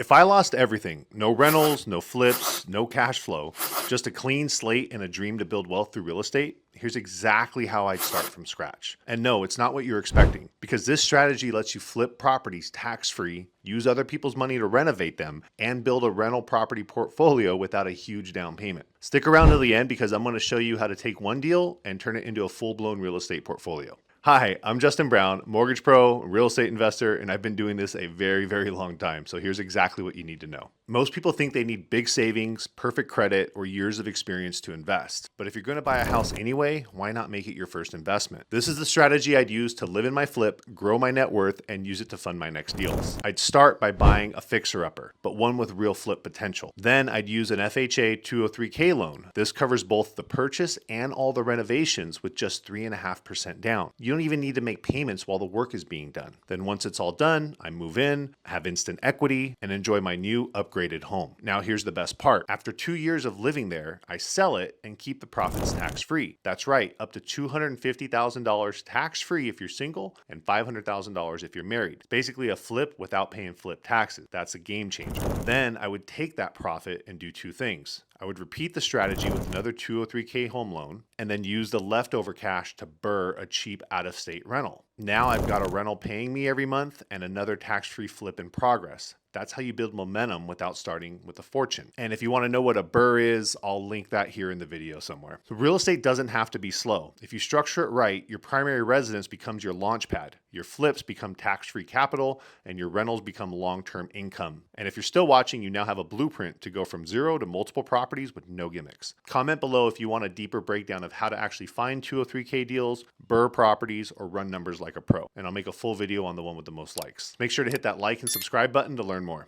If I lost everything, no rentals, no flips, no cash flow, just a clean slate and a dream to build wealth through real estate, here's exactly how I'd start from scratch. And no, it's not what you're expecting, because this strategy lets you flip properties tax-free, use other people's money to renovate them, and build a rental property portfolio without a huge down payment. Stick around till the end because I'm going to show you how to take one deal and turn it into a full-blown real estate portfolio. Hi, I'm Justin Brown, mortgage pro, real estate investor, and I've been doing this a very, very long time. So here's exactly what you need to know. Most people think they need big savings, perfect credit, or years of experience to invest. But if you're going to buy a house anyway, why not make it your first investment? This is the strategy I'd use to live in my flip, grow my net worth, and use it to fund my next deals. I'd start by buying a fixer-upper, but one with real flip potential. Then I'd use an FHA 203K loan. This covers both the purchase and all the renovations with just 3.5% down. You don't even need to make payments while the work is being done. Then once it's all done, I move in, have instant equity, and enjoy my new upgraded home. Now here's the best part. After 2 years of living there, I sell it and keep the profits tax-free. That's right, up to $250,000 tax-free if you're single and $500,000 if you're married. It's basically a flip without paying flip taxes. That's a game changer. Then I would take that profit and do two things. I would repeat the strategy with another 203K home loan and then use the leftover cash to BRRRR a cheap out-of-state rental. Now I've got a rental paying me every month and another tax-free flip in progress. That's how you build momentum without starting with a fortune. And if you want to know what a BRRRR is, I'll link that here in the video somewhere. So real estate doesn't have to be slow. If you structure it right, your primary residence becomes your launch pad, your flips become tax-free capital, and your rentals become long-term income. And if you're still watching, you now have a blueprint to go from zero to multiple properties with no gimmicks. Comment below if you want a deeper breakdown of how to actually find 203K deals, BRRRR properties, or run numbers like a pro. And I'll make a full video on the one with the most likes. Make sure to hit that like and subscribe button to learn more.